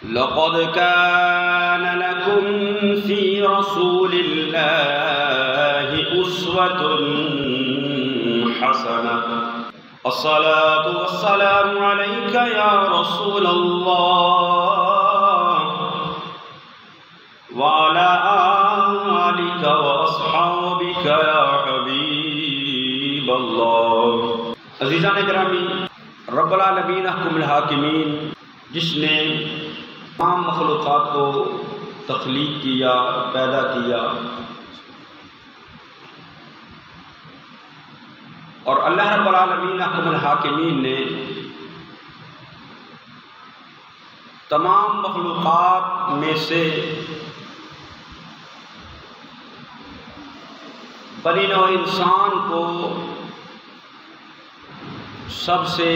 لقد كان لكم في رسول الله أسوة حسنة الصلاة والسلام عليك يا رسول الله وعلى آلك وأصحابك يا حبيب الله۔ عزیزان گرامی، رب العالمین احکم الحاکمین جس نے تمام مخلوقات کو تخلیق کیا، پیدا کیا، اور اللہ رب العالمین احکم الحاکمین نے تمام مخلوقات میں سے بنی نوع انسان کو سب سے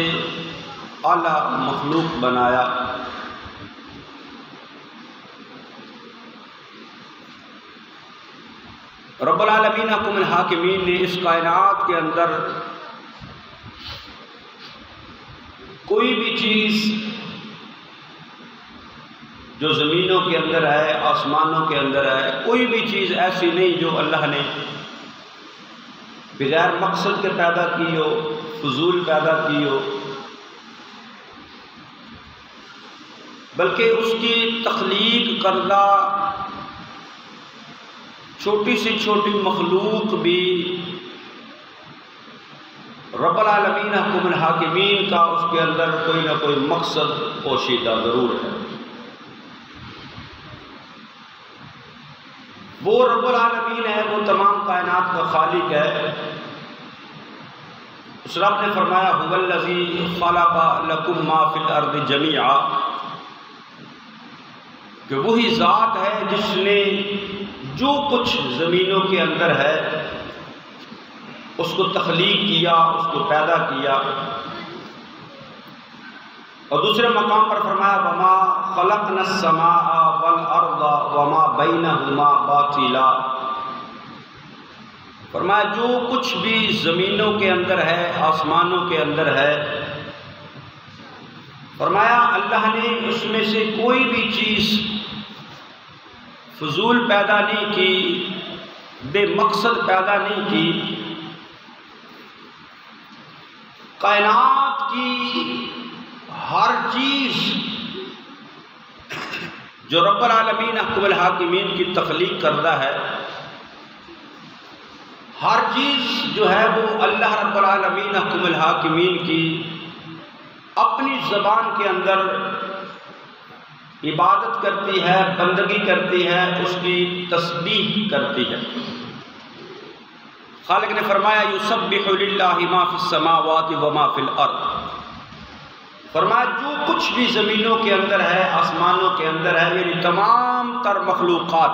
اعلیٰ مخلوق بنایا۔ رب العالمین احکم الحاکمین نے اس کائنات کے اندر کوئی بھی چیز جو زمینوں کے اندر ہے، آسمانوں کے اندر ہے، کوئی بھی چیز ایسی نہیں جو اللہ نے بغیر مقصد کے پیدا کی ہو، فضول پیدا کی ہو، بلکہ اس کی تخلیق کردہ چھوٹی سے چھوٹی مخلوق بھی رب العالمین احکم الحاکمین کا اس کے اندر کوئی نہ کوئی مقصد پوشیدہ ضرور ہے۔ وہ رب العالمین ہے، وہ تمام کائنات کا خالق ہے۔ اس رب نے فرمایا هو الذی خلق لکم ما فی الارض جمیعا، کہ وہی ذات ہے جس نے جو کچھ زمینوں کے اندر ہے اس کو تخلیق کیا، اس کو پیدا کیا۔ اور دوسرے مقام پر فرمایا وما خلقنا السماء والارض وما بینہما باطلا، فرمایا جو کچھ بھی زمینوں کے اندر ہے، آسمانوں کے اندر ہے، فرمایا اللہ نے اس میں سے کوئی بھی چیز فضول پیدا نہیں کی، بے مقصد پیدا نہیں کی۔ کائنات کی ہر چیز جو رب العالمین احکم الحاکمین کی تخلیق کردہ ہے، ہر چیز جو ہے وہ اللہ رب العالمین احکم الحاکمین کی اپنی زبان کے اندر عبادت کرتی ہے، بندگی کرتی ہے، اس کی تسبیح کرتی ہے۔ خالق نے فرمایا یسبح للہ ما فی السماوات وما فی الارض، فرمایا جو کچھ بھی زمینوں کے اندر ہے، آسمانوں کے اندر ہے، یعنی تمام تر مخلوقات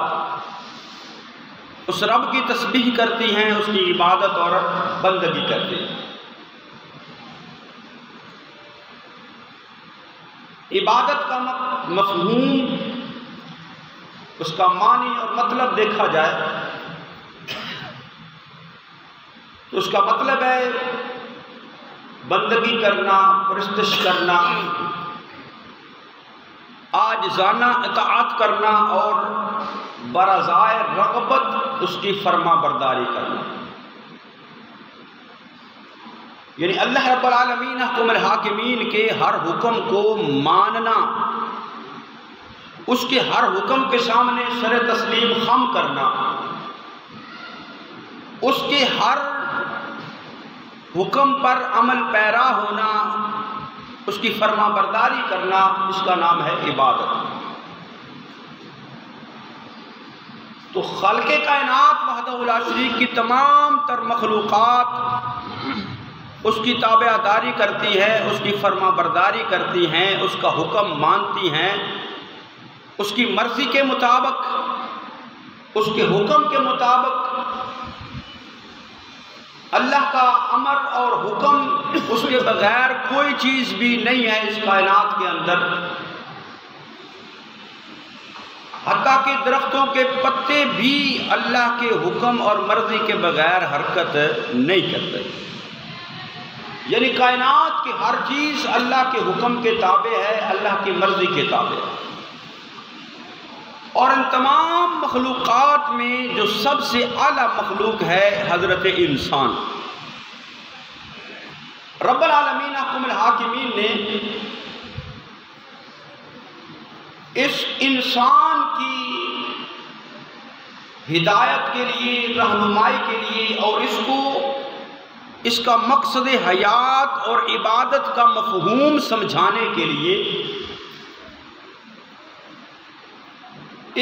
اس رب کی تسبیح کرتی ہیں، اس کی عبادت اور بندگی کرتی ہیں۔ عبادت کا مفہوم، اس کا معنی اور مطلب دیکھا جائے تو اس کا مطلب ہے بندگی کرنا، پرستش کرنا، عاجزانہ اطاعت کرنا اور برضائے رغبت اس کی فرما برداری کرنا، یعنی اللہ رب العالمین احکم الحاکمین کے ہر حکم کو ماننا، اس کے ہر حکم کے سامنے سر تسلیم خم کرنا، اس کے ہر حکم پر عمل پیرا ہونا، اس کی فرما برداری کرنا، اس کا نام ہے عبادت۔ تو خالق کائنات وحدہ لا شریک کی تمام تر مخلوقات اس کی تابعداری کرتی ہے، اس کی فرما برداری کرتی ہیں، اس کا حکم مانتی ہیں، اس کی مرضی کے مطابق، اس کے حکم کے مطابق اللہ کا امر اور حکم، اس کے بغیر کوئی چیز بھی نہیں ہے اس کائنات کے اندر۔ حتیٰ کہ درختوں کے پتے بھی اللہ کے حکم اور مرضی کے بغیر حرکت نہیں کرتے، یعنی کائنات کی ہر چیز اللہ کے حکم کے تابع ہے، اللہ کی مرضی کے تابع ہے۔ اور ان تمام مخلوقات میں جو سب سے اعلیٰ مخلوق ہے حضرت انسان. رب العالمین احکم الحاکمین نے اس انسان کی ہدایت کے لیے، رہنمائی کے لیے اور اس کا مقصد حیات اور عبادت کا مفہوم سمجھانے کے لیے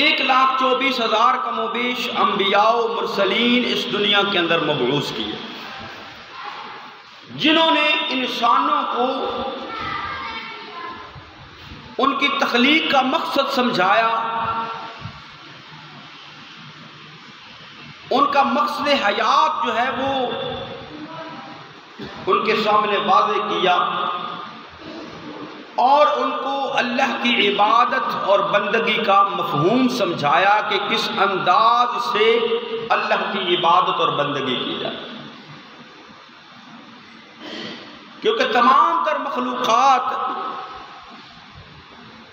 1,24,000 کم و بیش انبیاء و مرسلین اس دنیا کے اندر مبعوث کیے، جنہوں نے انسانوں کو ان کی تخلیق کا مقصد سمجھایا، ان کا مقصد حیات جو ہے وہ ان کے سامنے واضح کیا، اور ان کو اللہ کی عبادت اور بندگی کا مفہوم سمجھایا کہ کس انداز سے اللہ کی عبادت اور بندگی کی جائے. کیونکہ تمام تر مخلوقات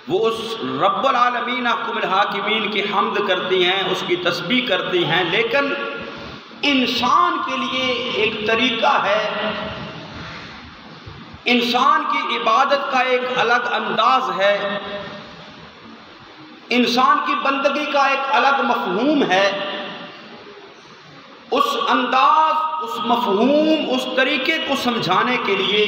وہ اس رب العالمین احکم الحاکمین کی حمد کرتی ہیں، اس کی تسبیح کرتی ہیں، لیکن انسان کے لیے ایک طریقہ ہے، انسان کی عبادت کا ایک الگ انداز ہے، انسان کی بندگی کا ایک الگ مفہوم ہے. اس انداز، اس مفہوم، اس طریقے کو سمجھانے کے لیے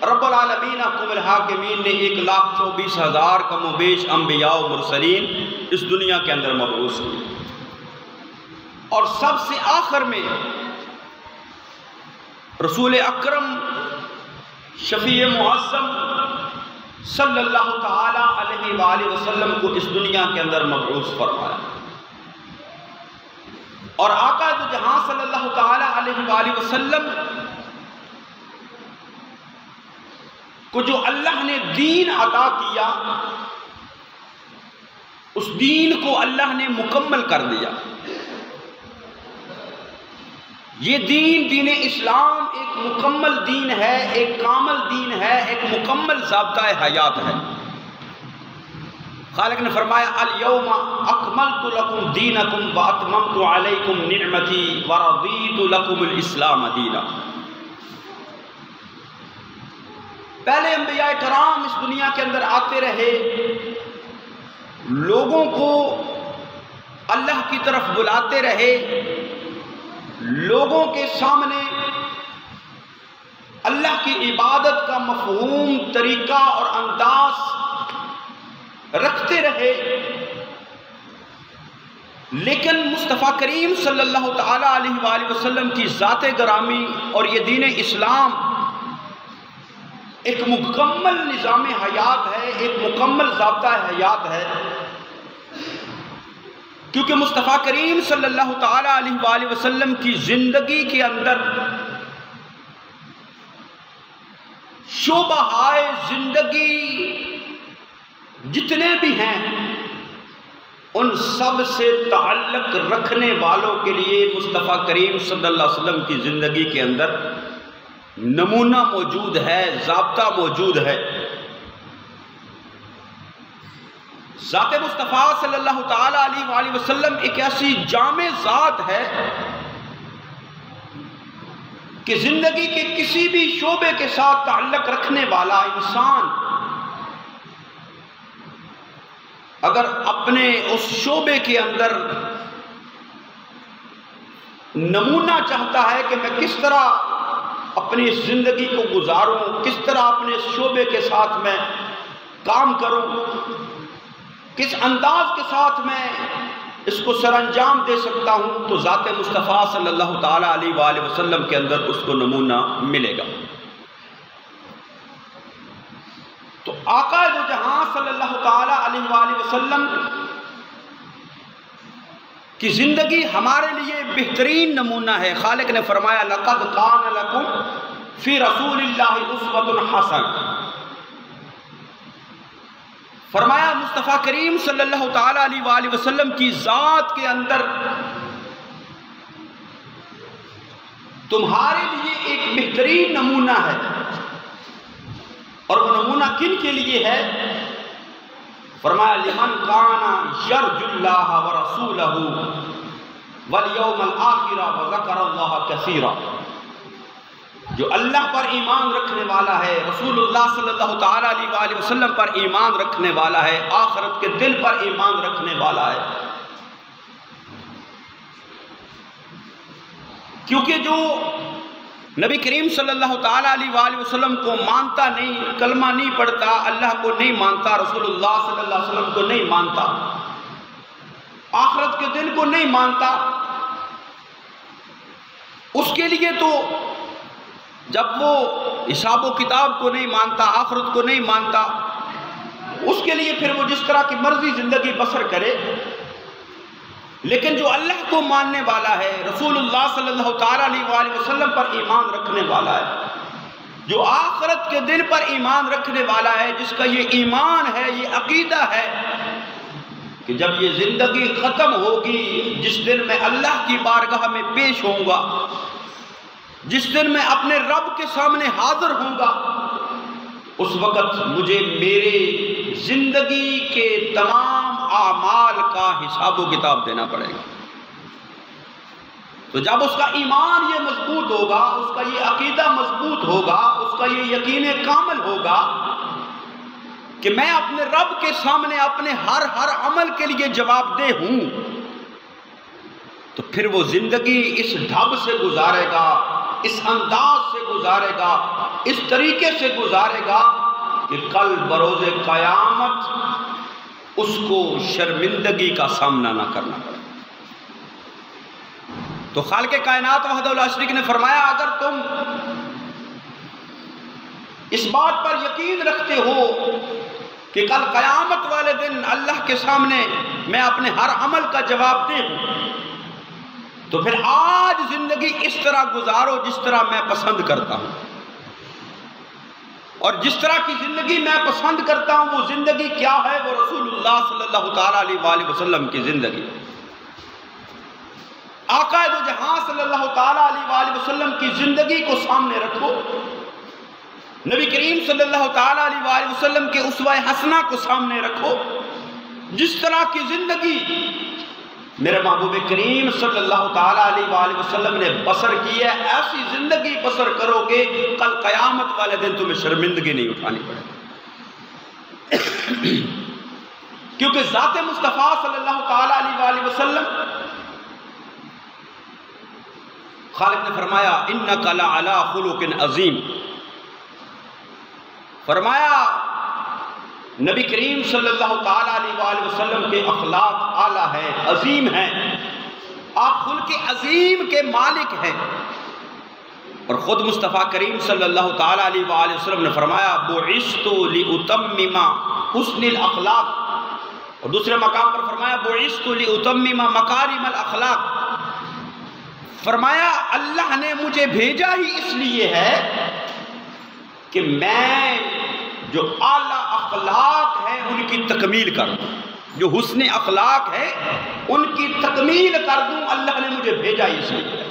رب العالمین احکم الحاکمین نے 1,24,000 کم و بیش انبیاء و مرسلین اس دنیا کے اندر مبعوث کیے، اور سب سے آخر میں رسول اکرم شفیع معظم صلی اللہ تعالی علیہ وآلہ وسلم کو اس دنیا کے اندر مبعوث فرمایا. اور آقا دو جہاں صلی اللہ تعالی علیہ وآلہ وسلم کو جو اللہ نے دین عطا کیا، اس دین کو اللہ نے مکمل کر دیا. یہ دین اسلام ایک مکمل دین ہے، ایک کامل دین ہے، ایک مکمل ضابطۂ حیات ہے. خالق نے فرمایا الیوم اکملت لکم دینکم واتممت علیکم نعمتی ورضیت لکم الاسلام دینا. پہلے انبیاء کرام اس دنیا کے اندر آتے رہے، لوگوں کو اللہ کی طرف بلاتے رہے، لوگوں کے سامنے اللہ کی عبادت کا مفہوم، طریقہ اور انداز رکھتے رہے. لیکن مصطفیٰ کریم صلی اللہ تعالی علیہ وآلہ وسلم کی ذات گرامی اور یہ دین اسلام ایک مکمل نظام حیات ہے، ایک مکمل ضابطہ حیات ہے. کیونکہ مصطفیٰ کریم صلی اللہ تعالی علیہ وآلہ وسلم کی زندگی کے اندر شعبۂ زندگی جتنے بھی ہیں ان سب سے تعلق رکھنے والوں کے لیے مصطفیٰ کریم صلی اللہ علیہ وسلم کی زندگی کے اندر نمونہ موجود ہے، ضابطہ موجود ہے. ذات مصطفیٰ صلی اللہ تعالی علیہ وآلہ وسلم ایک ایسی جامع ذات ہے کہ زندگی کے کسی بھی شعبے کے ساتھ تعلق رکھنے والا انسان اگر اپنے اس شعبے کے اندر نمونہ چاہتا ہے کہ میں کس طرح اپنی زندگی کو گزاروں، کس طرح اپنے شعبے کے ساتھ میں کام کروں، کس انداز کے ساتھ میں اس کو سر انجام دے سکتا ہوں، تو ذات مصطفیٰ صلی اللہ تعالی علیہ وآلہ وسلم کے اندر اس کو نمونہ ملے گا. تو آقا دو جہاں صلی اللہ تعالی علیہ وآلہ وسلم کی زندگی ہمارے لیے بہترین نمونہ ہے. خالق نے فرمایا لقد کان لکم فی رسول اللہ اسوۃ حسنہ. فرمایا مصطفیٰ کریم صلی اللہ تعالی علیہ وآلہ وسلم کی ذات کے اندر تمہارے لیے ایک بہترین نمونہ ہے. اور وہ نمونہ کن کے لیے ہے؟ فرمایا لمن کان یرجو اللہ ورسولہ والیوم الآخر وذکر اللہ کثیرا، جو اللہ پر ایمان رکھنے والا ہے، رسول اللہ صلی اللہ تعالیٰ علیہ وآلہ وسلم پر ایمان رکھنے والا ہے، آخرت کے دن پر ایمان رکھنے والا ہے. کیونکہ جو نبی کریم صلی اللہ تعالیٰ علیہ وآلہ وسلم کو مانتا نہیں، کلمہ نہیں پڑھتا، اللہ کو نہیں مانتا، رسول اللہ صلی اللہ علیہ وسلم کو نہیں مانتا، آخرت کے دن کو نہیں مانتا، اس کے لیے تو جب وہ حساب و کتاب کو نہیں مانتا، آخرت کو نہیں مانتا، اس کے لیے پھر وہ جس طرح کی مرضی زندگی بسر کرے. لیکن جو اللہ کو ماننے والا ہے، رسول اللہ صلی اللہ تعالیٰ علیہ وآلہ وسلم پر ایمان رکھنے والا ہے، جو آخرت کے دن پر ایمان رکھنے والا ہے، جس کا یہ ایمان ہے، یہ عقیدہ ہے کہ جب یہ زندگی ختم ہوگی، جس دن میں اللہ کی بارگاہ میں پیش ہوں گا، جس دن میں اپنے رب کے سامنے حاضر ہوں گا، اس وقت مجھے میرے زندگی کے تمام اعمال کا حساب و کتاب دینا پڑے گا. تو جب اس کا ایمان یہ مضبوط ہوگا، اس کا یہ عقیدہ مضبوط ہوگا، اس کا یہ یقین کامل ہوگا کہ میں اپنے رب کے سامنے اپنے ہر عمل کے لیے جواب دہ ہوں، تو پھر وہ زندگی اس ڈھب سے گزارے گا، اس انداز سے گزارے گا، اس طریقے سے گزارے گا کہ کل بروز قیامت اس کو شرمندگی کا سامنا نہ کرنا پڑے. تو خالق کائنات وحدہ لا شریک نے فرمایا اگر تم اس بات پر یقین رکھتے ہو کہ کل قیامت والے دن اللہ کے سامنے میں اپنے ہر عمل کا جواب دے ہوں، تو پھر آج زندگی اس طرح گزارو جس طرح میں پسند کرتا ہوں. اور جس طرح کی زندگی میں پسند کرتا ہوں وہ زندگی کیا ہے؟ وہ رسول اللہ صلی اللہ تعالیٰ علیہ وآلہ وسلم کی زندگی. آقا دو جہاں صلی اللہ تعالیٰ علیہ وآلہ وسلم کی زندگی کو سامنے رکھو، نبی کریم صلی اللہ تعالیٰ علیہ وآلہ وسلم کے اسوہ حسنہ کو سامنے رکھو. جس طرح کی زندگی میرے محبوب کریم صلی اللہ تعالیٰ علیہ وآلہ وسلم نے بسر کی ہے، ایسی زندگی بسر کرو گے کل قیامت والے دن تمہیں شرمندگی نہیں اٹھانی پڑے. کیونکہ ذات مصطفیٰ صلی اللہ تعالیٰ علیہ وآلہ وسلم، خالق نے فرمایا اِنَّكَ لَعَلَىٰ خُلُقٍ عَظِيمٍ، فرمایا نبی کریم صلی اللہ تعالیٰ علیہ وآلہ وسلم کے اخلاق اعلیٰ ہیں، عظیم ہیں، آپ خلق عظیم کے مالک ہیں. اور خود مصطفیٰ کریم صلی اللہ تعالیٰ علیہ وآلہ وسلم نے فرمایا بُعِثْتُ لِأُتَمِّمَ حُسْنِ الْأَخْلَاقِ، اور دوسرے مقام پر فرمایا بُعِثْتُ لِأُتَمِّمَ مَكَارِمَ الْأَخْلَاقِ، فرمایا اللہ نے مجھے بھیجا ہی اس لیے ہے کہ میں جو اعلیٰ اخلاق ہیں ان کی تکمیل کر دوں، جو حسن اخلاق ہے ان کی تکمیل کر دوں، اللہ نے مجھے بھیجا اس لیے.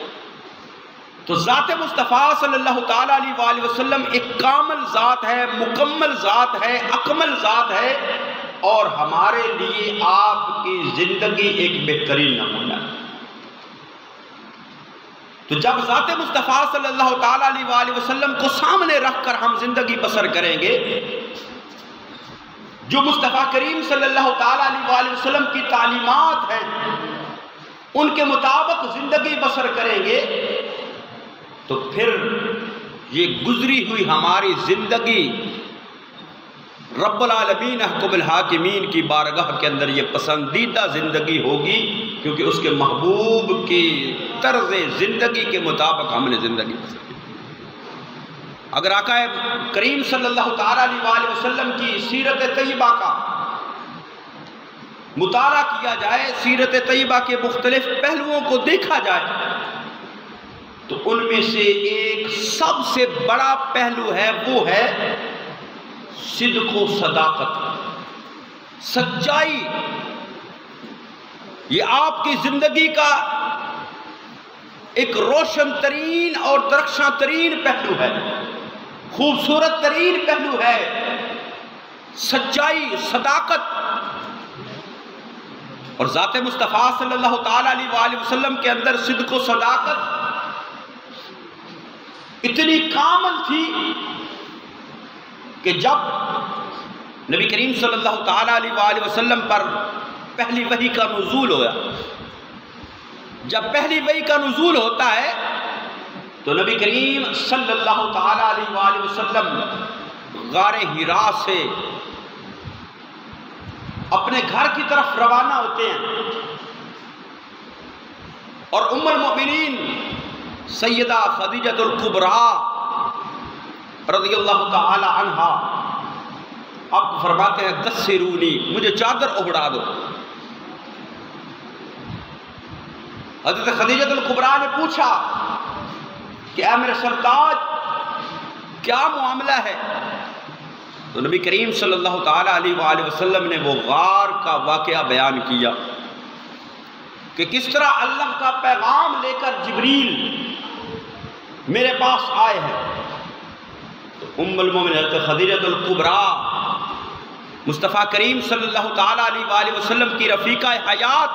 تو ذات مصطفیٰ صلی اللہ تعالیٰ علیہ وآلہ وسلم ایک کامل ذات ہے، مکمل ذات ہے، اکمل ذات ہے، اور ہمارے لیے آپ کی زندگی ایک بہترین نمونہ ہے. تو جب ذات مصطفیٰ صلی اللہ تعالیٰ علیہ وآلہ وسلم کو سامنے رکھ کر ہم زندگی بسر کریں گے، جو مصطفیٰ کریم صلی اللہ تعالیٰ علیہ وآلہ وسلم کی تعلیمات ہیں ان کے مطابق زندگی بسر کریں گے، تو پھر یہ گزری ہوئی ہماری زندگی رب العالمین احکم الحاکمین کی بارگاہ کے اندر یہ پسندیدہ زندگی ہوگی، کیونکہ اس کے محبوب کی طرز زندگی کے مطابق ہم نے زندگی بسر کی. اگر آقا کریم صلی اللہ تعالیٰ علیہ وآلہ وسلم کی سیرت طیبہ کا مطالعہ کیا جائے، سیرت طیبہ کے مختلف پہلوؤں کو دیکھا جائے، تو ان میں سے ایک سب سے بڑا پہلو ہے، وہ ہے صدق و صداقت، سچائی. یہ آپ کی زندگی کا ایک روشن ترین اور درخشاں ترین پہلو ہے، خوبصورت ترین پہلو ہے. سچائی، صداقت اور ذات مصطفیٰ صلی اللہ تعالیٰ علیہ وآلہ وسلم کے اندر صدق و صداقت اتنی کامل تھی کہ جب نبی کریم صلی اللہ تعالیٰ علیہ وآلہ وسلم پر پہلی وحی کا نزول ہوا، جب پہلی وحی کا نزول ہوتا ہے تو نبی کریم صلی اللہ تعالیٰ علیہ وآلہ وسلم غار حرا سے اپنے گھر کی طرف روانہ ہوتے ہیں، اور ام المؤمنین سیدہ خدیجہ الکبریٰ رضی اللہ تعالی عنہا آپ فرماتے ہیں دثرونی، مجھے چادر اڑا دو۔ حضرت خدیجہ الکبریٰ نے پوچھا کہ اے میرے سرتاج کیا معاملہ ہے؟ تو نبی کریم صلی اللہ تعالی علیہ وآلہ وسلم نے وہ غار کا واقعہ بیان کیا کہ کس طرح اللہ کا پیغام لے کر جبریل میرے پاس آئے ہیں۔ تو ام المومنین حضرت خدیجہ الکبریٰ مصطفیٰ کریم صلی اللہ تعالی علیہ وآلہ وسلم کی رفیقہ حیات،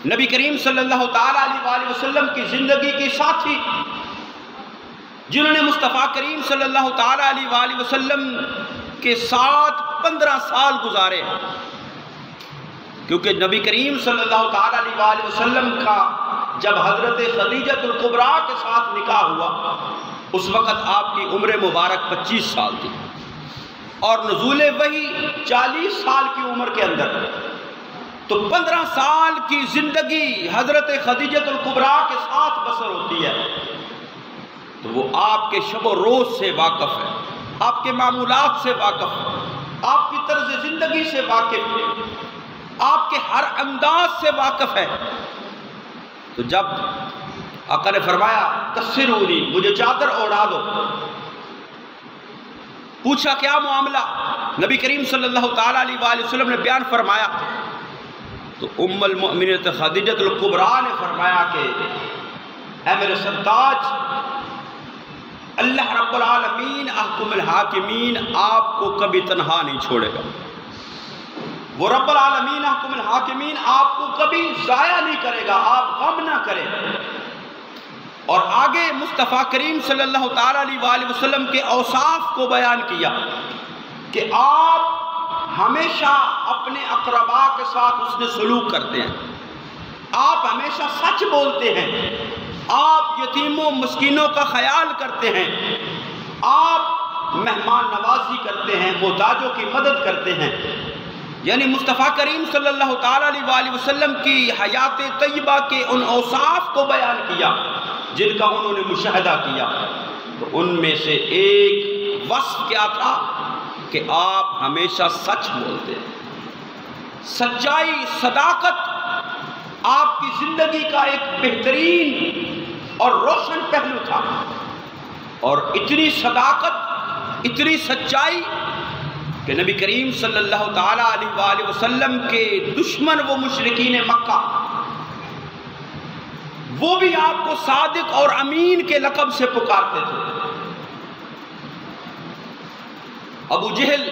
نبی کریم صلی اللہ تعالی علیہ وآلہ وسلم کی زندگی کی ساتھی، جنہوں نے مصطفیٰ کریم صلی اللہ تعالی علیہ وآلہ وسلم کے ساتھ 15 سال گزارے، کیونکہ نبی کریم صلی اللہ تعالی علیہ وآلہ وسلم کا جب حضرت خدیجہ الکبریٰ کے ساتھ نکاح ہوا اس وقت آپ کی عمر مبارک 25 سال تھی، اور نزول وحی 40 سال کی عمر کے اندر، تو 15 سال کی زندگی حضرت خدیجہ الکبریٰ کے ساتھ بسر ہوتی ہے، تو وہ آپ کے شب و روز سے واقف ہے، آپ کے معمولات سے واقف ہے، آپ کی طرز زندگی سے واقف ہے، آپ کے ہر انداز سے واقف ہے۔ تو جب آقا نے فرمایا دثرونی، مجھے چادر اوڑھا دو، پوچھا کیا معاملہ؟ نبی کریم صلی اللہ تعالی علیہ وآلہ وسلم نے بیان فرمایا، تو ام المؤمنین خدیجہ الکبریٰ نے فرمایا کہ اے میرے سرتاج، اللہ رب العالمین احکم الحاکمین آپ کو کبھی تنہا نہیں چھوڑے گا، وہ رب العالمین احکم الحاکمین آپ کو کبھی ضائع نہیں کرے گا، آپ غم نہ کریں۔ اور آگے مصطفیٰ کریم صلی اللہ تعالی علیہ وآلہ وسلم کے اوصاف کو بیان کیا کہ آپ ہمیشہ اپنے اقربا کے ساتھ حسن سلوک کرتے ہیں، آپ ہمیشہ سچ بولتے ہیں، آپ یتیموں مسکینوں کا خیال کرتے ہیں، آپ مہمان نوازی کرتے ہیں، محتاجوں کی مدد کرتے ہیں۔ یعنی مصطفیٰ کریم صلی اللہ تعالی علیہ وآلہ وسلم کی حیات طیبہ کے ان اوصاف کو بیان کیا جن کا انہوں نے مشاہدہ کیا، تو ان میں سے ایک وصف کیا تھا کہ آپ ہمیشہ سچ بولتے ہیں، سچائی صداقت آپ کی زندگی کا ایک بہترین اور روشن پہلو تھا، اور اتنی صداقت اتنی سچائی کہ نبی کریم صلی اللہ تعالی علیہ وآلہ وسلم کے دشمن وہ مشرکین مکہ، وہ بھی آپ کو صادق اور امین کے لقب سے پکارتے تھے۔ ابو جہل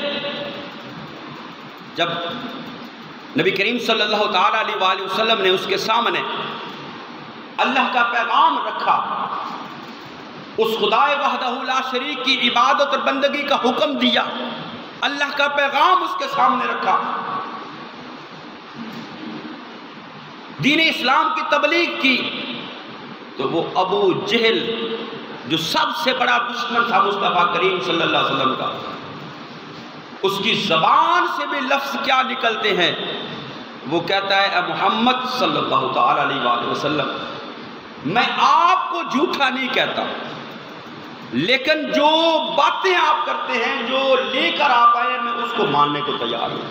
جب نبی کریم صلی اللہ تعالی علیہ وآلہ وسلم نے اس کے سامنے اللہ کا پیغام رکھا، اس خدائے وحدہ لا شریک کی عبادت اور بندگی کا حکم دیا، اللہ کا پیغام اس کے سامنے رکھا، دین اسلام کی تبلیغ کی، تو وہ ابو جہل جو سب سے بڑا دشمن تھا مصطفیٰ کریم صلی اللہ علیہ وسلم کا، اس کی زبان سے بھی لفظ کیا نکلتے ہیں؟ وہ کہتا ہے اے محمد صلی اللہ تعالی علیہ وآلہ وسلم، میں آپ کو جھوٹا نہیں کہتا، لیکن جو باتیں آپ کرتے ہیں، جو لے کر آپ آئے ہیں، میں اس کو ماننے کو تیار ہوں۔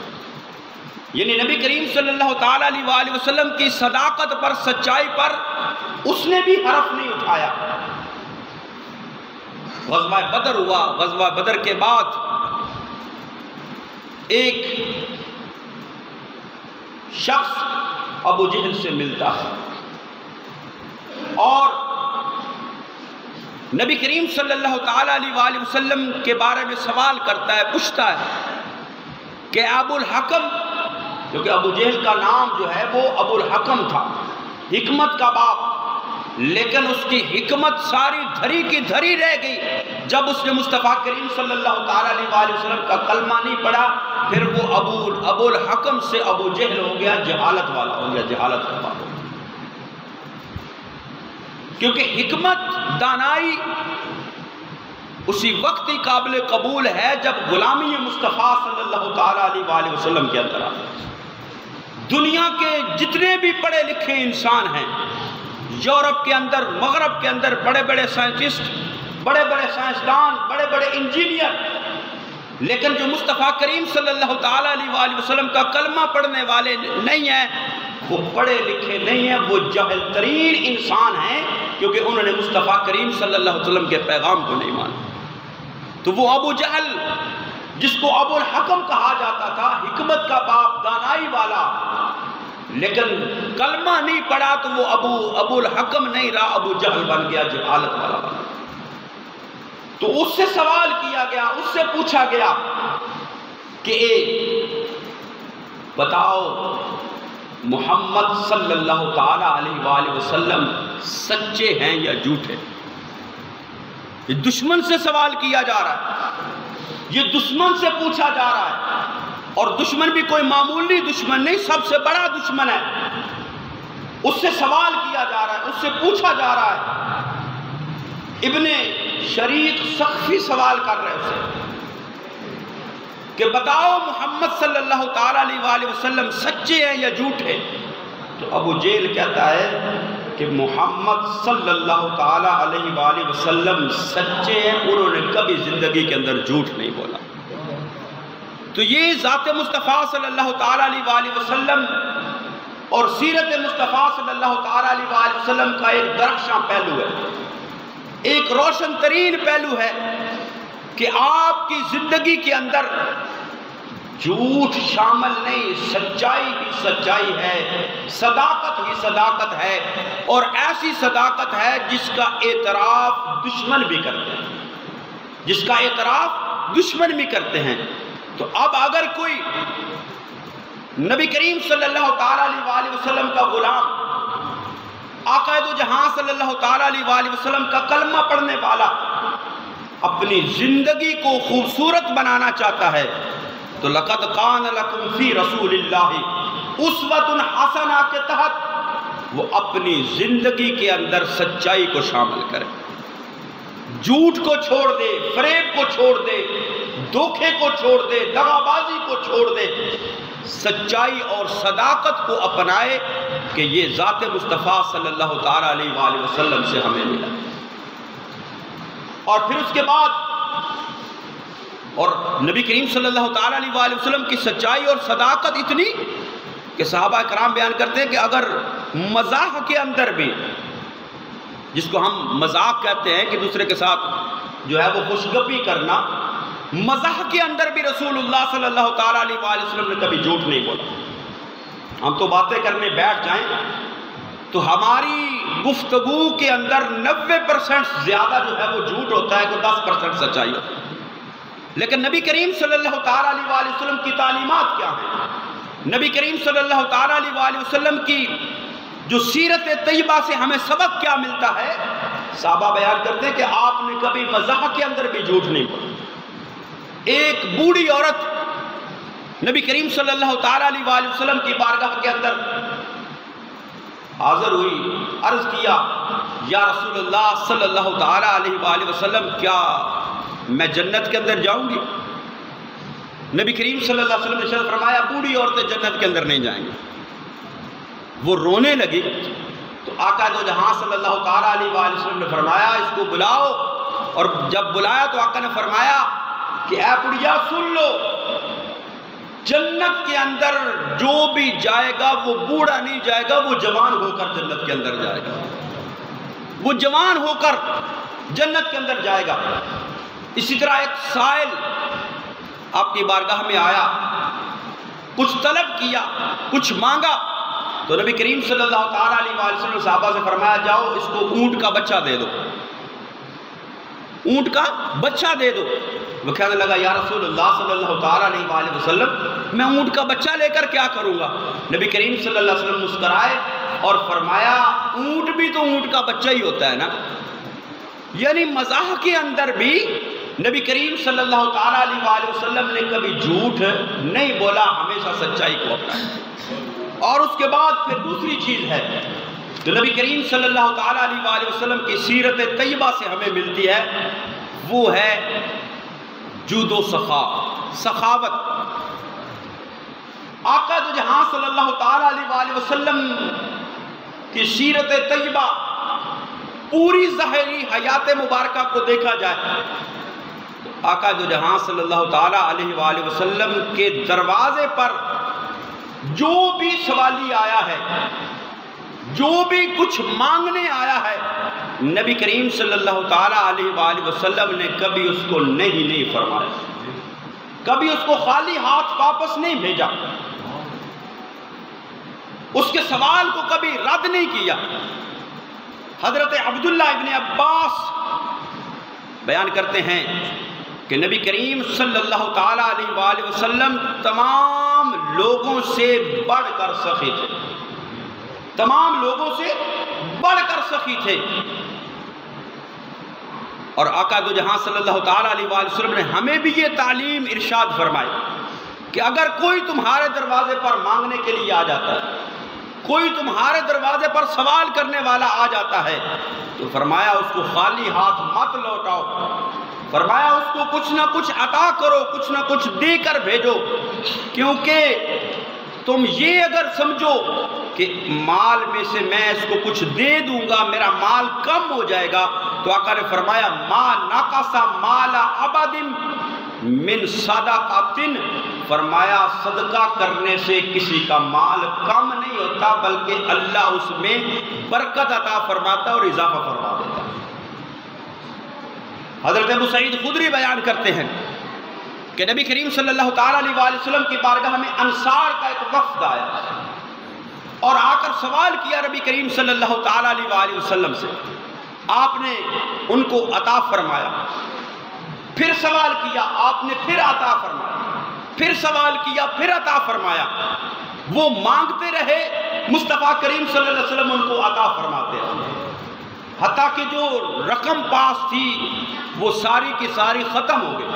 یعنی نبی کریم صلی اللہ تعالی علیہ وآلہ وسلم کی صداقت پر، سچائی پر اس نے بھی حرف نہیں اٹھایا۔ غزوہ بدر ہوا، غزوہ بدر کے بعد ایک شخص ابو جہل سے ملتا ہے اور نبی کریم صلی اللہ تعالی علیہ وآلہ وسلم کے بارے میں سوال کرتا ہے، پوچھتا ہے کہ ابو الحکم کیونکہ ابو جہل کا نام جو ہے وہ ابو الحکم تھا، حکمت کا باپ، لیکن اس کی حکمت ساری دھری کی دھری رہ گئی جب اس نے مصطفیٰ کریم صلی اللہ تعالیٰ علیہ وآلہ وسلم کا کلمہ نہیں پڑھا، پھر وہ ابو الحکم سے ابو جہل ہو گیا، جہالت والا ہو گیا، جہالت کا باپ ہو گیا۔ کیونکہ حکمت، دانائی اسی وقت ہی قابل قبول ہے جب غلامی مصطفیٰ صلی اللہ تعالیٰ علیہ وآلہ وسلم کے اندر آئے۔ دنیا کے جتنے بھی پڑھے لکھے انسان ہیں، یورپ کے اندر، مغرب کے اندر، بڑے بڑے سائنٹسٹ، بڑے بڑے سائنسدان، بڑے بڑے انجینئر، لیکن جو مصطفیٰ کریم صلی اللہ تعالیٰ علیہ وآلہ وسلم کا کلمہ پڑھنے والے نہیں ہیں، وہ پڑھے لکھے نہیں ہیں، وہ جاہل ترین انسان ہیں، کیونکہ انہوں نے مصطفیٰ کریم صلی اللہ علیہ وسلم کے پیغام کو نہیں مانا۔ تو وہ ابو جہل جس کو ابو الحکم کہا جاتا تھا، حکمت کا باپ، دانائی والا، لیکن کلمہ نہیں پڑھا تو وہ ابو الحکم نہیں رہا، ابو جہل بن گیا، جہالت والا بن گیا۔ تو اس سے سوال کیا گیا، اس سے پوچھا گیا کہ بتاؤ محمد صلی اللہ تعالی علیہ وآلہ وسلم سچے ہیں یا جھوٹے؟ یہ دشمن سے سوال کیا جا رہا ہے، یہ دشمن سے پوچھا جا رہا ہے، اور دشمن بھی کوئی معمولی دشمن نہیں، سب سے بڑا دشمن ہے۔ اس سے سوال کیا جا رہا ہے، اس سے پوچھا جا رہا ہے۔ ابن شریق سخفی سوال کر رہے اسے کہ بتاؤ محمد صلی اللہ تعالیٰ علیہ وآلہ وسلم سچے ہیں یا جھوٹے؟ تو ابو جہل کہتا ہے کہ محمد صلی اللہ تعالیٰ علیہ وآلہ وسلم سچے ہیں، انہوں نے کبھی زندگی کے اندر جھوٹ نہیں بولا۔ تو یہ ذات مصطفیٰ صلی اللہ تعالیٰ علیہ وآلہ وسلم اور سیرت مصطفیٰ صلی اللہ تعالیٰ علیہ وآلہ وسلم کا ایک درخشاں پہلو ہے، ایک روشن ترین پہلو ہے کہ آپ کی زندگی کے اندر جھوٹ شامل نہیں، سچائی ہی سچائی ہے، صداقت ہی صداقت ہے، اور ایسی صداقت ہے جس کا اعتراف دشمن بھی کرتے ہیں، جس کا اعتراف دشمن بھی کرتے ہیں۔ تو اب اگر کوئی نبی کریم صلی اللہ تعالیٰ علیہ وآلہ وسلم کا غلام، آقا دو جہاں صلی اللہ تعالیٰ علیہ وآلہ وسلم کا کلمہ پڑھنے والا اپنی زندگی کو خوبصورت بنانا چاہتا ہے تو لَقَدْ كَانَ لَكُمْ فِي رَسُولِ اللَّهِ أُسْوَةٌ حَسَنَةٌ کے تحت وہ اپنی زندگی کے اندر سچائی کو شامل کرے، جھوٹ کو چھوڑ دے، فریب کو چھوڑ دے، دھوکے کو چھوڑ دے، دغا بازی کو چھوڑ دے، سچائی اور صداقت کو اپنائے کہ یہ ذات مصطفیٰ صلی اللہ تعالیٰ علیہ وآلہ وسلم سے ہمیں ملا۔ اور پھر اس کے بعد اور نبی کریم صلی اللہ تعالیٰ علیہ وآلہ وسلم کی سچائی اور صداقت اتنی کہ صحابہ کرام بیان کرتے ہیں کہ اگر مزاح کے اندر بھی، جس کو ہم مذاق کہتے ہیں کہ دوسرے کے ساتھ جو ہے وہ خوشگپی کرنا، مزاح کے اندر بھی رسول اللہ صلی اللہ تعالیٰ علیہ وآلہ وسلم نے کبھی جھوٹ نہیں بولا۔ ہم تو باتیں کرنے بیٹھ جائیں تو ہماری گفتگو کے اندر 90% زیادہ جو ہے وہ جھوٹ ہوتا ہے، کوئی 10% سچائی ہوتی ہے۔ لیکن نبی کریم صلی اللہ تعالیٰ علیہ وآلہ وسلم کی تعلیمات کیا ہیں؟ نبی کریم صلی اللہ تعالیٰ علیہ وآلہ وسلم کی جو سیرت طیبہ سے ہمیں سبق کیا ملتا ہے؟ صحابہ بیان کرتے ہیں کہ آپ نے کبھی مزاح کے اندر بھی جھوٹ نہیں بولا۔ ایک بوڑھی عورت نبی کریم صلی اللہ تعالیٰ علیہ وآلہ وسلم کی بارگاہ کے اندر حاضر ہوئی، عرض کیا یا رسول اللہ صلی اللہ تعالیٰ علیہ وآلہ وسلم کیا میں جنت کے اندر جاؤں گی؟ نبی کریم صلی اللہ علیہ وسلم نے ارشاد فرمایا بوڑھی عورتیں جنت کے اندر نہیں جائیں گی۔ وہ رونے لگی تو آقا دو جہاں صلی اللہ تعالیٰ علیہ وآلہ وسلم نے فرمایا اس کو بلاؤ، اور جب بلایا تو آقا نے فرمایا کہ اے بڑھیا سن لو، جنت کے اندر جو بھی جائے گا وہ بوڑھا نہیں جائے گا، وہ جوان ہو کر جنت کے اندر جائے گا، وہ جوان ہو کر جنت کے اندر جائے گا۔ اسی طرح ایک سائل آپ کی بارگاہ میں آیا، کچھ طلب کیا، کچھ مانگا، تو نبی کریم صلی اللہ تعالیٰ علیہ وآلہ وسلم نے صحابہ سے فرمایا جاؤ اس کو اونٹ کا بچہ دے دو، اونٹ کا بچہ دے دو۔ وہ کہنے لگا یا رسول اللہ صلی اللہ تعالیٰ علیہ وسلم میں اونٹ کا بچہ لے کر کیا کروں گا؟ نبی کریم صلی اللہ علیہ وسلم مسکرائے اور فرمایا اونٹ بھی تو اونٹ کا بچہ ہی ہوتا ہے نا. یعنی مزاح کے اندر بھی نبی کریم صلی اللہ تعالیٰ علیہ وسلم نے کبھی جھوٹ نہیں بولا، ہمیشہ سچائی کو اپنایا. اور اس کے بعد پھر دوسری چیز ہے جو نبی کریم صلی اللہ تعالیٰ علیہ وسلم کی سیرت طیبہ سے ہمیں ملتی ہے، وہ ہے جود و سخاوت. آقا دو جہاں صلی اللہ تعالیٰ علیہ وسلم کی سیرت طیبہ پوری ظاہری حیات مبارکہ کو دیکھا جائے، آقا دو جہاں صلی اللہ تعالیٰ علیہ وسلم کے دروازے پر جو بھی سوالی آیا ہے، جو بھی کچھ مانگنے آیا ہے، نبی کریم صلی اللہ تعالیٰ علیہ وسلم نے کبھی اس کو نہیں فرمایا، کبھی اس کو خالی ہاتھ واپس نہیں بھیجا، اس کے سوال کو کبھی رد نہیں کیا. حضرت عبداللہ ابن عباس بیان کرتے ہیں کہ نبی کریم صلی اللہ تعالیٰ علیہ وسلم تمام لوگوں سے بڑھ کر سخی تھے، تمام لوگوں سے بڑھ کر سخی تھے. اور آقا دو جہاں صلی اللہ تعالیٰ علیہ وسلم نے ہمیں بھی یہ تعلیم ارشاد فرمائی کہ اگر کوئی تمہارے دروازے پر مانگنے کے لیے آ جاتا ہے، کوئی تمہارے دروازے پر سوال کرنے والا آ جاتا ہے، تو فرمایا اس کو خالی ہاتھ مت لوٹاؤ، فرمایا اس کو کچھ نہ کچھ عطا کرو، کچھ نہ کچھ دے کر بھیجو. کیونکہ تم یہ اگر سمجھو کہ مال میں سے میں اس کو کچھ دے دوں گا میرا مال کم ہو جائے گا، تو آقا نے فرمایا ما نقص مال عبد من صدقۃ، فرمایا صدقہ کرنے سے کسی کا مال کم نہیں ہوتا بلکہ اللہ اس میں برکت عطا فرماتا اور اضافہ فرما دیتا. حضرت ابو سعید خدری بیان کرتے ہیں کہ نبی کریم صلی اللہ تعالیٰ علیہ وسلم کی بارگاہ میں انصار کا ایک وفد آیا اور آ کر سوال کیا نبی کریم صلی اللہ تعالیٰ علیہ وسلم سے. آپ نے ان کو عطا فرمایا، پھر سوال کیا آپ نے پھر عطا فرمایا، پھر سوال کیا پھر عطا فرمایا. وہ مانگتے رہے، مصطفیٰ کریم صلی اللہ علیہ وسلم ان کو عطا فرماتے رہے، حتیٰ کہ جو رقم پاس تھی وہ ساری کی ساری ختم ہو گئی.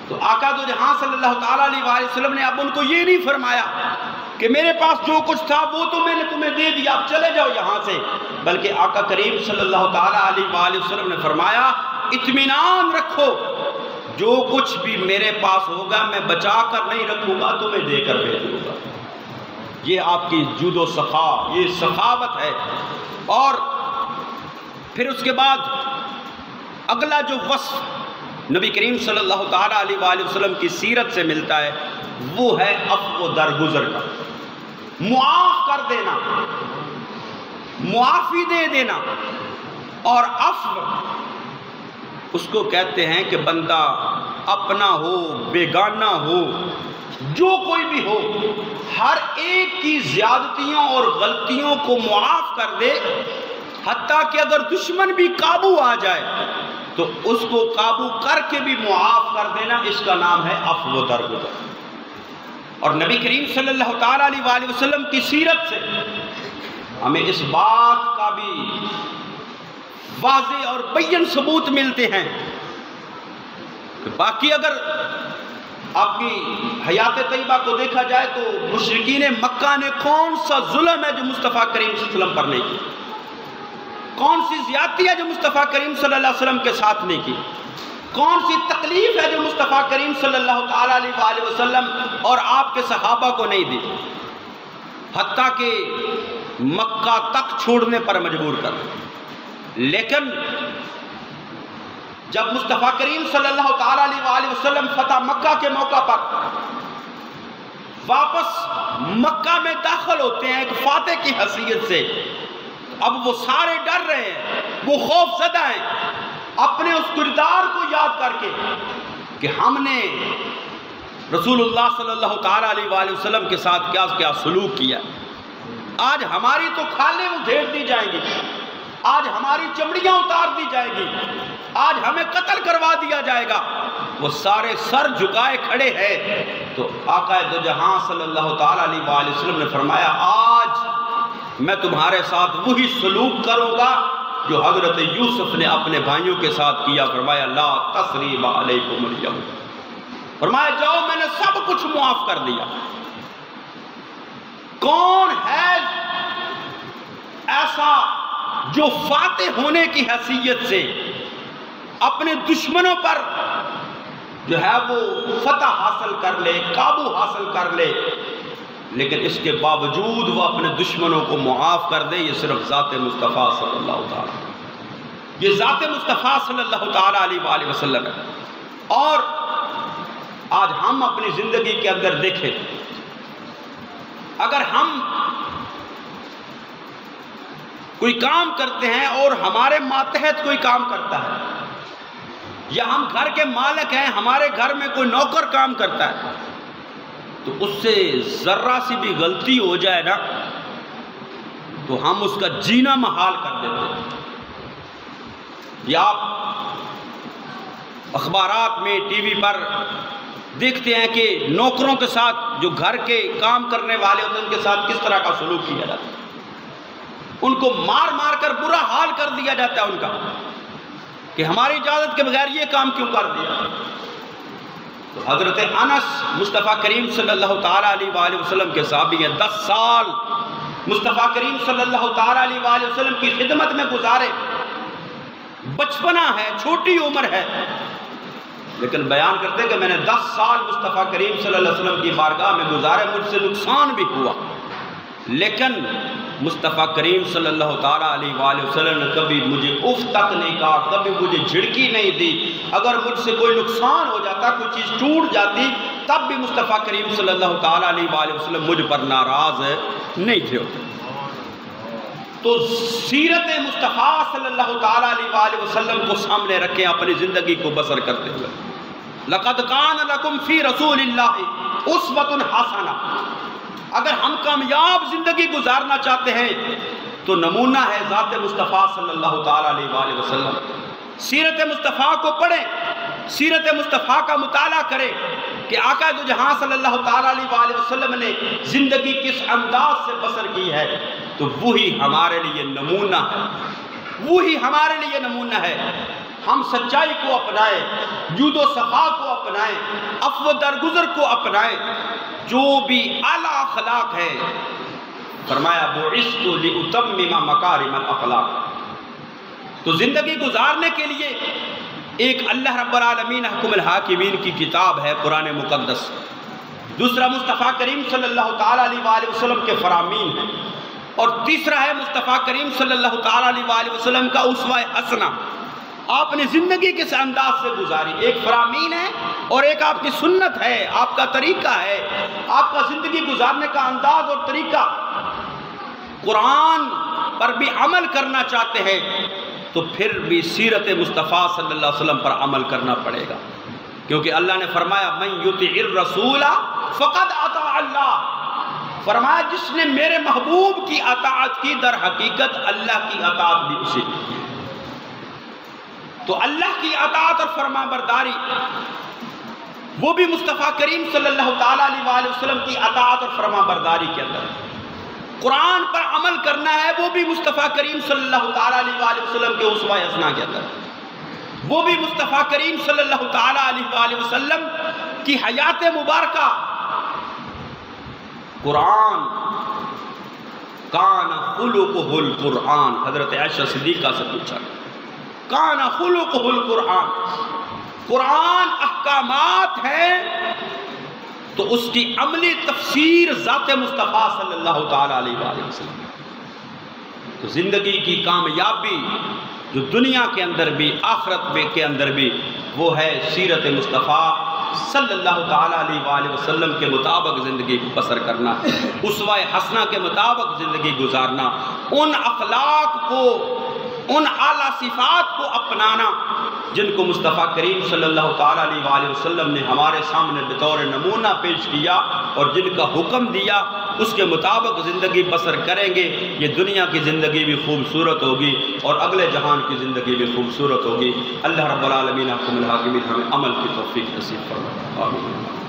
تو آقا دو جہاں صلی اللہ تعالیٰ علیہ وسلم نے اب ان کو یہ نہیں فرمایا کہ میرے پاس جو کچھ تھا وہ تو میں نے تمہیں دے دیا، اب چلے جاؤ یہاں سے، بلکہ آقا کریم صلی اللہ تعالیٰ علیہ وسلم نے فرمایا اطمینان رکھو، جو کچھ بھی میرے پاس ہوگا میں بچا کر نہیں رکھوں گا، تمہیں دے کر بھیجوں گا. یہ آپ کی جود و سخا، یہ سخاوت ہے. اور پھر اس کے بعد اگلا جو وصف نبی کریم صلی اللہ تعالیٰ علیہ وسلم کی سیرت سے ملتا ہے وہ ہے عفو درگزر کا، معاف کر دینا، معافی دے دینا. اور عفو اس کو کہتے ہیں کہ بندہ اپنا ہو بیگانہ ہو جو کوئی بھی ہو، ہر ایک کی زیادتیوں اور غلطیوں کو معاف کر دے، حتیٰ کہ اگر دشمن بھی قابو آ جائے تو اس کو قابو کر کے بھی معاف کر دینا، اس کا نام ہے عفو درگزر. اور نبی کریم صلی اللہ تعالیٰ علیہ وسلم کی سیرت سے ہمیں اس بات کا بھی واضح اور بین ثبوت ملتے ہیں کہ باقی اگر آپ کی حیات طیبہ کو دیکھا جائے تو مشرکین مکہ نے کون سا ظلم ہے جو مصطفیٰ کریم صلی اللہ علیہ وسلم پر نہیں کی، کون سی زیادتی ہے جو مصطفیٰ کریم صلی اللہ علیہ وسلم کے ساتھ نہیں کی، کون سی تکلیف ہے جو مصطفیٰ کریم صلی اللہ تعالیٰ علیہ وسلم اور آپ کے صحابہ کو نہیں دی، حتیٰ کہ مکہ تک چھوڑنے پر مجبور کر. لیکن جب مصطفیٰ کریم صلی اللہ تعالیٰ علیہ وسلم فتح مکہ کے موقع پر واپس مکہ میں داخل ہوتے ہیں ایک فاتح کی حیثیت سے، اب وہ سارے ڈر رہے ہیں، وہ خوف زدہ ہیں اپنے اس کردار کو یاد کر کے کہ ہم نے رسول اللہ صلی اللہ تعالیٰ علیہ وسلم کے ساتھ کیا کیا سلوک کیا. آج ہماری تو کھالیں ادھیڑ دی جائیں گی، آج ہماری چمڑیاں اتار دی جائیں گی، آج ہمیں قتل کروا دیا جائے گا. وہ سارے سر جھکائے کھڑے ہیں، تو آقا دو جہاں صلی اللہ تعالیٰ علیہ وآلہ وسلم نے فرمایا آج میں تمہارے ساتھ وہی سلوک کروں گا جو حضرت یوسف نے اپنے بھائیوں کے ساتھ کیا۔ فرمایا لا تثریب علیکم اليوم، فرمایا جاؤ میں نے سب کچھ معاف کر دیا۔ کون ہے ایسا جو فاتح ہونے کی حیثیت سے اپنے دشمنوں پر جو ہے وہ فتح حاصل کر لے، قابو حاصل کر لے، لیکن اس کے باوجود وہ اپنے دشمنوں کو معاف کر دے؟ یہ صرف ذات مصطفیٰ صلی اللہ تعالیٰ، یہ ذات مصطفیٰ صلی اللہ تعالیٰ علیہ وآلہ وسلم ہے۔ اور آج ہم اپنی زندگی کے اندر دیکھیں، اگر ہم کوئی کام کرتے ہیں اور ہمارے ماتحت کوئی کام کرتا ہے، یا ہم گھر کے مالک ہیں، ہمارے گھر میں کوئی نوکر کام کرتا ہے، تو اس سے ذرہ سی بھی غلطی ہو جائے نا تو ہم اس کا جینا محال کر دیتے ہیں۔ یا آپ اخبارات میں ٹی وی پر دیکھتے ہیں کہ نوکروں کے ساتھ جو گھر کے کام کرنے والے ہوتے ہیں ان کے ساتھ کس طرح کا سلوک کیا جاتا ہے، ان کو مار مار کر برا حال کر دیا جاتا ہے ان کا، کہ ہماری اجازت کے بغیر یہ کام کیوں کر دیا۔ تو حضرت انس مصطفیٰ کریم صلی اللہ تعالیٰ علیہ وآلہ وسلم کے صحابی ہیں، 10 سال مصطفیٰ کریم صلی اللہ تعالیٰ علیہ وآلہ وسلم کی خدمت میں گزارے، بچپنا ہے، چھوٹی عمر ہے، لیکن بیان کرتے ہیں کہ میں نے 10 سال مصطفیٰ کریم صلی اللہ علیہ وسلم کی بارگاہ میں گزارے، مجھ سے نقصان بھی ہوا، لیکن مصطفیٰ کریم صلی اللہ تعالیٰ علیہ وآلہ وسلم نے کبھی مجھے اف تک نہیں کہا، کبھی مجھے جھڑکی نہیں دی۔ اگر مجھ سے کوئی نقصان ہو جاتا، کوئی چیز ٹوٹ جاتی، تب بھی مصطفیٰ کریم صلی اللہ تعالیٰ علیہ وآلہ وسلم مجھ پر ناراض نہیں تھے۔ تو سیرت مصطفیٰ صلی اللہ تعالیٰ علیہ وآلہ وسلم کو سامنے رکھیں اپنی زندگی کو بسر کرتے ہوئے۔ لَقَدْ كَانَ لَكُمْ فِي رَسُولِ اللَّهِ أُسْوَةٌ حَسَنَةٌ۔ اگر ہم کامیاب زندگی گزارنا چاہتے ہیں تو نمونہ ہے ذات مصطفیٰ صلی اللہ تعالیٰ علیہ وآلہ وسلم۔ سیرت مصطفیٰ کو پڑھیں، سیرت مصطفیٰ کا مطالعہ کریں کہ آقا دو جہاں صلی اللہ تعالیٰ علیہ وآلہ وسلم نے زندگی کس انداز سے بسر کی ہے، تو وہی ہمارے لیے نمونہ ہے، وہی ہمارے لیے نمونہ ہے۔ ہم سچائی کو اپنائیں، جود و صفا کو اپنائیں، عفو درگزر کو اپنائیں، جو بھی اعلیٰ اخلاق ہے۔ فرمایا بعثت لأتمم مکارم الاخلاق۔ تو زندگی گزارنے کے لیے ایک اللہ رب العالمین حکم الحاکمین کی کتاب ہے قرآن مقدس، دوسرا مصطفیٰ کریم صلی اللہ تعالیٰ علیہ وآلہ وسلم کے فرامین ہیں، اور تیسرا ہے مصطفیٰ کریم صلی اللہ تعالیٰ علیہ وآلہ وسلم کا اسوہ حسنہ۔ آپ نے زندگی کس انداز سے گزاری، ایک فرامین ہے اور ایک آپ کی سنت ہے، آپ کا طریقہ ہے، آپ کا زندگی گزارنے کا انداز اور طریقہ۔ قرآن پر بھی عمل کرنا چاہتے ہیں تو پھر بھی سیرت مصطفیٰ صلی اللہ علیہ وسلم پر عمل کرنا پڑے گا، کیونکہ اللہ نے فرمایا من یطع الرسول فقد اطاع اللہ۔ فرمایا جس نے میرے محبوب کی اطاعت کی در حقیقت اللہ کی اطاعت بھی اسے کی۔ تو اللہ کی اطاعت اور فرما برداری، وہ بھی مصطفیٰ کریم صلی اللہ تعالیٰ علیہ وآلہ وسلم کی اطاعت اور فرما برداری کے اندر۔ قرآن پر عمل کرنا ہے، وہ بھی مصطفیٰ کریم صلی اللہ تعالیٰ علیہ وآلہ وسلم کے اسوہ حسنہ کے اندر، وہ بھی مصطفیٰ کریم صلی اللہ تعالیٰ علیہ وآلہ وسلم کی حیات مبارکہ۔ قرآن کان خلقہ القرآن، حضرت عائشہ صدیقہ سے پوچھا کان خلقہ القرآن، قرآن احکامات ہیں تو اس کی عملی تفسیر ذات مصطفیٰ صلی اللہ تعالیٰ علیہ وآلہ وسلم۔ تو زندگی کی کامیابی جو دنیا کے اندر بھی آخرت میں کے اندر بھی، وہ ہے سیرت مصطفیٰ صلی اللہ تعالیٰ علیہ وآلہ وسلم کے مطابق زندگی کو بسر کرنا، اسوہ حسنہ کے مطابق زندگی گزارنا، ان اخلاق کو، ان اعلیٰ صفات کو اپنانا جن کو مصطفیٰ کریم صلی اللہ تعالیٰ علیہ وآلہ وسلم نے ہمارے سامنے بطور نمونہ پیش کیا اور جن کا حکم دیا اس کے مطابق زندگی بسر کریں گے، یہ دنیا کی زندگی بھی خوبصورت ہوگی اور اگلے جہان کی زندگی بھی خوبصورت ہوگی۔ اللہ رب العالمین حکم الحاکمین ہمیں عمل کی توفیق نصیب فرمائے، آمین۔